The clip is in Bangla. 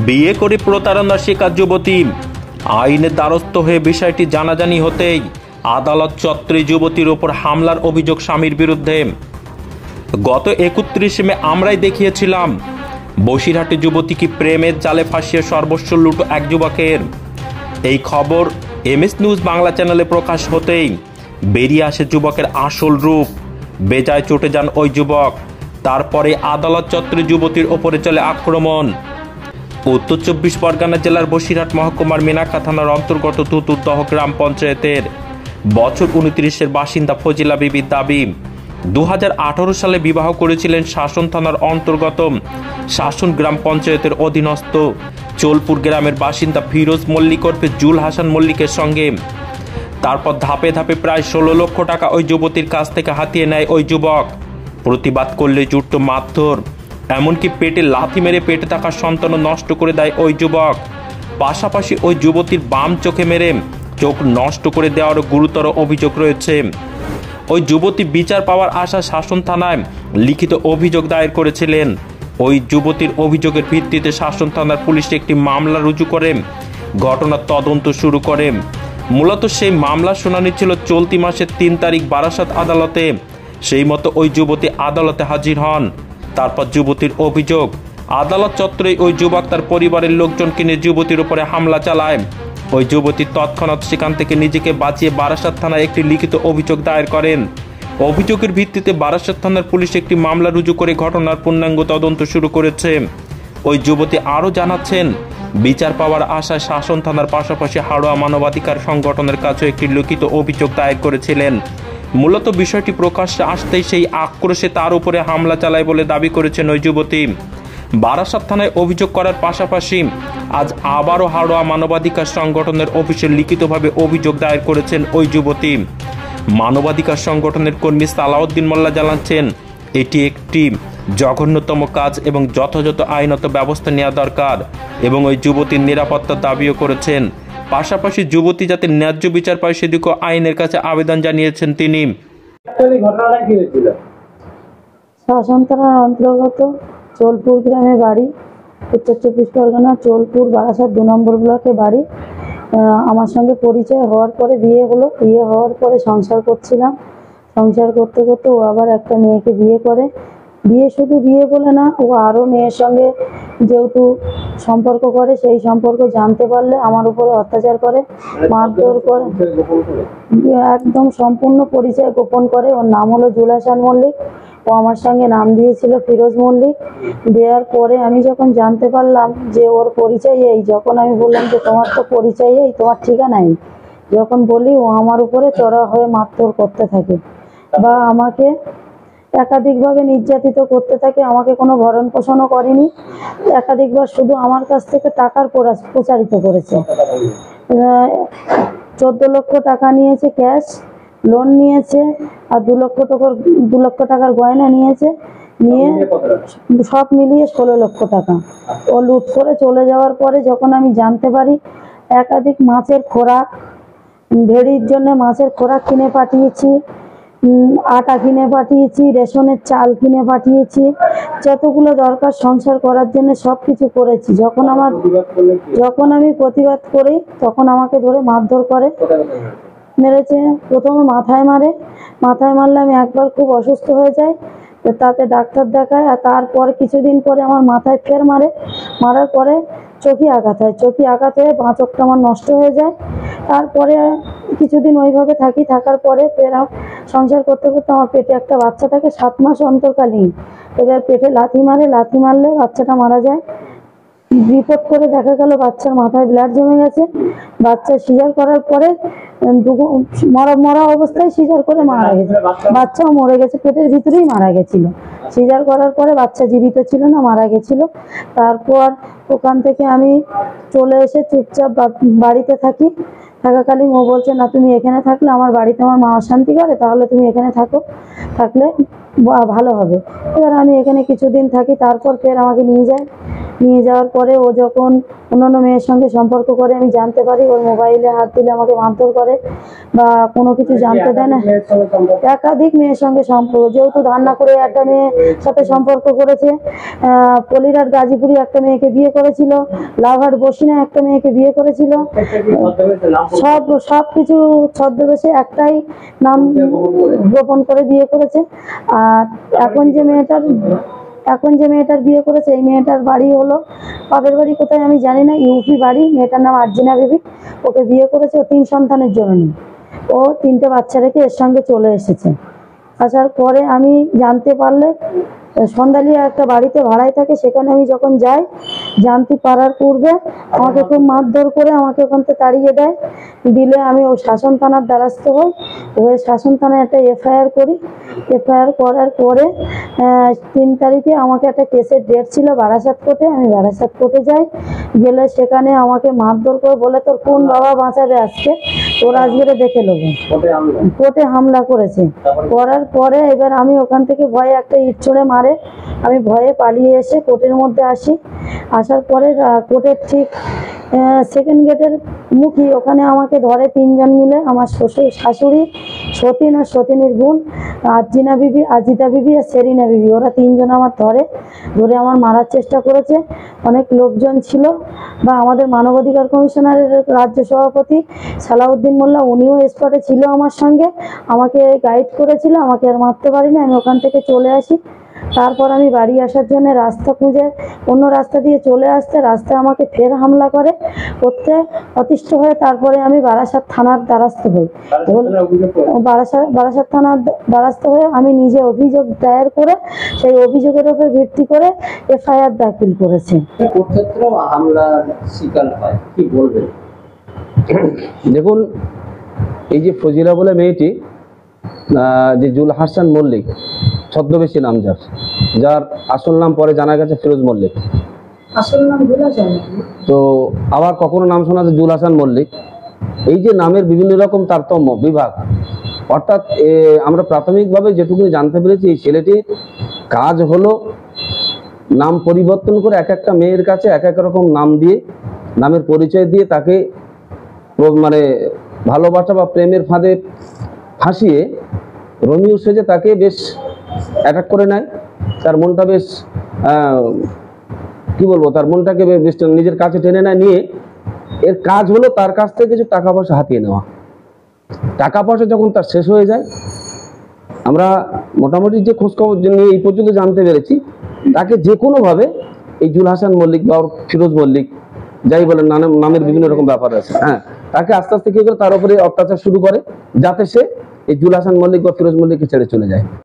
বিয়ে করে প্রতারণার শিকার যুবতী। আইনের দ্বারস্থ হয়ে বিষয়টি জানাজানি হতেই আদালত চত্বরে যুবতীর ওপর হামলার অভিযোগ স্বামীর বিরুদ্ধে। গত 31 মে আমরাই দেখিয়েছিলাম বসিরহাটে যুবতীকে প্রেমের জালে ফাঁসিয়ে সর্বস্ব লুট এক যুবকের। এই খবর এমএস নিউজ বাংলা চ্যানেলে প্রকাশ হতেই বেরিয়ে আসে যুবকের আসল রূপ। বেজায় চটে যান ওই যুবক। তারপরে আদালত চত্বরে যুবতীর ওপরে চলে আক্রমণ। উত্তর 24 পরগনা জেলার বসিরহাট মহকুমার মেনাকা থানার অন্তর্গত তুতুরদহ গ্রাম পঞ্চায়েতের বছর 29-এর বাসিন্দা ফজিলা বিবির দাবি, 2018 সালে বিবাহ করেছিলেন শাসন থানার অন্তর্গত শাসন গ্রাম পঞ্চায়েতের অধীনস্থ চোলপুর গ্রামের বাসিন্দা ফিরোজ মল্লিক ওরফে জুল হাসান মল্লিকের সঙ্গে। তারপর ধাপে ধাপে প্রায় 16 লক্ষ টাকা ওই যুবতীর কাছ থেকে হাতিয়ে নেয় ওই যুবক। প্রতিবাদ করলে জুটত মারধর, এমনকি পেটে লাথি মেরে পেটে থাকা সন্তানও নষ্ট করে দেয় ওই যুবক। পাশাপাশি ওই যুবতীর বাম চোখে মেরে চোখ নষ্ট করে দেওয়ারও গুরুতর অভিযোগ রয়েছে। ওই যুবতী বিচার পাওয়ার আশা শাসন থানায় লিখিত অভিযোগ দায়ের করেছিলেন। ওই যুবতীর অভিযোগের ভিত্তিতে শাসন থানার পুলিশ একটি মামলা রুজু করে ঘটনার তদন্ত শুরু করে। মূলত সেই মামলার শুনানি ছিল চলতি মাসের 3 তারিখ বারাসাত আদালতে। সেই মতো ওই যুবতী আদালতে হাজির হন। তারপর যুবতীর অভিযোগ, আদালত চত্বরে ওই যুবক তার পরিবারের লোকজনকে নিয়ে যুবতীর উপরে হামলা চালায়। ওই যুবতী তৎক্ষণাৎ সেখান থেকে নিজেকে বাঁচিয়ে বারাসাত থানায় একটি লিখিত অভিযোগ দায়ের করেন। অভিযোগের ভিত্তিতে বারাসাত থানার পুলিশ একটি মামলা রুজু করে ঘটনার পূর্ণাঙ্গ তদন্ত শুরু করেছে। ওই যুবতী আরও জানাচ্ছেন, বিচার পাওয়ার আশায় শাসন থানার পাশাপাশি হাড়োয়া মানবাধিকার সংগঠনের কাছেও একটি লিখিত অভিযোগ দায়ের করেছিলেন। মূলত বিষয়টি প্রকাশ্যে আসতেই সেই আক্রোশে তার উপরে হামলা চালায় বলে দাবি করেছেন ওই যুবতী। বারাসাত থানায় অভিযোগ করার পাশাপাশি আজ আবারও হাড়োয়া মানবাধিকার সংগঠনের অফিসে লিখিতভাবে অভিযোগ দায়ের করেছেন ওই যুবতী। মানবাধিকার সংগঠনের কর্মী সালাউদ্দিন মোল্লা জানাচ্ছেন, এটি একটি জঘন্যতম কাজ এবং যথাযথ আইনত ব্যবস্থা নেওয়া দরকার এবং ওই যুবতীর নিরাপত্তার দাবিও করেছেন। পাশাপাশি যুবতী যাতে ন্যায্য বিচার পায় সেদিকেও আইনের কাছে আবেদন জানিয়েছেন তিনি। শাসন থানার অন্তর্গত চোলপুর গ্রামে বাড়ি, উত্তর 24 পরগনা চোলপুর বারাসাত 2 নম্বর ব্লকে বাড়ি। আমার সঙ্গে পরিচয় হওয়ার পরে বিয়ে হলো। বিয়ে হওয়ার পরে সংসার করছিলাম। সংসার করতে করতে ও আবার একটা মেয়েকে বিয়ে করে। বিয়ে শুধু বিয়ে বলে না, ও আরও মেয়ের সঙ্গে যেহেতু সম্পর্ক করে, সেই সম্পর্ক জানতে পারলে আমার উপরে অত্যাচার করে, মারধর করে, একদম সম্পূর্ণ পরিচয় গোপন করে। ওর নাম হলো জুল হাসান মল্লিক। ও আমার সঙ্গে নাম দিয়েছিল ফিরোজ মল্লিক। দেওয়ার পরে আমি যখন জানতে পারলাম যে ওর পরিচয় এই, যখন আমি বললাম যে তোমার তো পরিচয় এই, তোমার ঠিকানা এই, যখন বলি, ও আমার উপরে চড়া হয়ে মারধর করতে থাকে বা আমাকে একাধিকভাবে নির্যাতিত করতে থাকে। আমাকে কোনো ভরণ পোষণও করেনি। একাধিকবার শুধু আমার কাছ থেকে টাকার প্রচারিত করেছে। 14 লক্ষ টাকা নিয়েছে ক্যাশ, লোন নিয়েছে, আর 2 লক্ষ টাকার গয়না নিয়েছে। নিয়ে সব মিলিয়ে 16 লক্ষ টাকা ও লুট করে চলে যাওয়ার পরে যখন আমি জানতে পারি, একাধিক মাছের খোরাক, ভেড়ির জন্য মাছের খোরাক কিনে পাঠিয়েছি, আটা কিনে পাঠিয়েছি, রেশনের চাল কিনে পাঠিয়েছি, যতগুলো দরকার সংসার করার জন্য সব কিছু করেছি। যখন আমি প্রতিবাদ করি তখন আমাকে ধরে মারধর করে, মেরেছে। প্রথমে মাথায় মারে, মাথায় মারলে আমি একবার খুব অসুস্থ হয়ে যাই, তাতে ডাক্তার দেখায়। আর তারপর কিছুদিন পরে আমার মাথায় ফের মারে। মারার পরে চোখে আঘাত হয়। চোখে আঘাত হয়ে বাঁ চোখটা আমার নষ্ট হয়ে যায়। তারপরে কিছুদিন ওইভাবে থাকার পরে ফের সংসার করতে করতে আমার পেটে একটা বাচ্চা থাকে 7 মাস অন্তরকালীন। এবার পেটে লাথি মারলে বাচ্চাটা মারা যায়। রিপোর্ট করে দেখা গেল বাচ্চার মাথায় ব্লাড জমে গেছে। বাচ্চা সিজার করার পরে মরা অবস্থায় সিজার করে মারা গেছে। বাচ্চাও মরে গেছে, পেটের ভিতরেই মারা গেছিল। সিজার করার পরে বাচ্চা জীবিত ছিল না, মারা গেছিল। তারপর ওখান থেকে আমি চলে এসে চুপচাপ বাড়িতে থাকাকালীন ও বলছে, না তুমি এখানে থাকলে আমার বাড়িতে আমার মা অশান্তি করে, তাহলে তুমি এখানে থাকলে ভালো হবে। এবার আমি এখানে কিছুদিন থাকি, তারপর ফের আমাকে নিয়ে যায়। নিয়ে যাওয়ার পরে ও যখন অন্যান্য মেয়ের সঙ্গে সম্পর্ক করে আমি জানতে পারি, ওর মোবাইলে হাত দিলে আমাকে মারধর করে বা কোনো কিছু জানতে দেয় না। একাধিক মেয়ের সঙ্গে সম্পর্ক, যেহেতু ধারণা করে একটা মেয়ের সাথে সম্পর্ক করেছে, পলিরাট গাজীপুরি একটা মেয়েকে বিয়ে করেছিল, লাভার বসিনা একটা মেয়েকে বিয়ে করেছিল, সব কিছু ছদ্মবেশে একটাই নাম গোপন করে বিয়ে করেছে। আর এখন যে মেয়েটার বিয়ে করেছে, এই মেয়েটার বাড়ি হলো, বাপের বাড়ি কোথায় আমি জানি না, ইউপি বাড়ি। মেয়েটার নাম আরজিনা বিবি। ওকে বিয়ে করেছে ও 3 সন্তানের জন্য। ও 3টে বাচ্চা রেখে এর সঙ্গে চলে এসেছে। আসার পরে আমি জানতে পারলে, সন্ধ্যালিয়া একটা বাড়িতে ভাড়ায় থাকে, সেখানে আমি যখন যাই, জানতে পারার পূর্বে আমাকে খুব মারধর করে আমাকে ওখান থেকে তাড়িয়ে দেয়। দিলে আমি ওই শাসন থানার দ্বারস্থ হই, ওই শাসন থানায় একটা এফআইআর করি। এফআইআর করার পরে 3 তারিখে আমাকে একটা কেসের ডেট ছিল বারাসাত কোর্টে। আমি বারাসাত কোর্টে যাই, গেলে সেখানে আমাকে মারধর করে বলে, তোর কোন বাবা বাঁচাবে আজকে, তোর আজকে দেখে নেবো। কোর্টে হামলা করেছে। করার পরে এবার আমি ওখান থেকে ভয়ে একটা ইট ছুঁড়ে মারে, আমি ভয়ে পালিয়ে এসে কোর্টের মধ্যে আসি। আসার পরে কোর্টের ঠিক সেকেন্ড গেটের মুখী, ওখানে আমাকে ধরে 3 জন মিলে, আমার শ্বশুর শাশুড়ি, সতীন আর সতীনের বোন, আজিনা বিবি, আজিতা বিবি আর সেরিনা বিবি, ওরা 3 জন আমার ধরে আমার মারার চেষ্টা করেছে। অনেক লোকজন ছিল, বা আমাদের মানবাধিকার কমিশনারের রাজ্য সভাপতি সালাউদ্দিন মোল্লা, উনিও স্পটে ছিল আমার সঙ্গে, আমাকে গাইড করেছিল। আমাকে আর মারতে পারিনি, আমি ওখান থেকে চলে আসি। তারপর আমি বাড়ি আসার জন্য রাস্তা খুঁজে অন্য রাস্তা দিয়ে চলে আসতে, রাস্তায় আমাকে ফের হামলা করতে অতিষ্ঠ হয়ে তারপরে আমি বারাসাত থানার দ্বারস্থ হই। বারাসাত থানার দ্বারস্থ হয়ে আমি নিজে অভিযোগ দায়ের করে, সেই অভিযোগের উপর ভিত্তি করে এফআইআর দাখিল করেছে। দেখুন, এই যে ফজিলা বলে মেয়েটি, যে জুল হাসান মল্লিক ছদ্মবেশী নাম, যার আসল নাম পরে জানা গেছে ফিরোজ মল্লিক। আসল নাম জুল হাসান, তো আবার কখনো নাম শোনা যায় জুল হাসান মল্লিক। এই যে নামের বিভিন্ন রকম তারতম্য বিভাগ, অর্থাৎ আমরা প্রাথমিকভাবে যেটুকু জানতে পেরেছি, এই ছেলেটির কাজ হলো নাম পরিবর্তন করে এক একটা মেয়ের কাছে এক এক রকম নাম দিয়ে, নামের পরিচয় দিয়ে তাকে মানে ভালোবাসা বা প্রেমের ফাঁদে ফাঁসিয়ে রোমিও সেজে তাকে বেশ অ্যাটাক করে নেয়। তার মনটা বেশ কি বলবো, তার মনটাকে বেশ নিজের কাছে টেনে নেয়। নিয়ে এর কাজ হলো তার কাছ থেকে কিছু টাকা পয়সা হাতিয়ে নেওয়া। টাকা পয়সা যখন তার শেষ হয়ে যায়, আমরা মোটামুটি যে খোঁজখবর নিয়ে এই পর্যন্ত জানতে পেরেছি, তাকে যে কোনোভাবে এই জুল হাসান মল্লিক বা ফিরোজ মল্লিক, যাই বলেন, নামের বিভিন্ন রকম ব্যাপার আছে, হ্যাঁ, তাকে আস্তে আস্তে কি করে তার উপরে অত্যাচার শুরু করে, যাতে সে এই জুল হাসান মল্লিক বা ফিরোজ মল্লিককে ছেড়ে চলে যায়।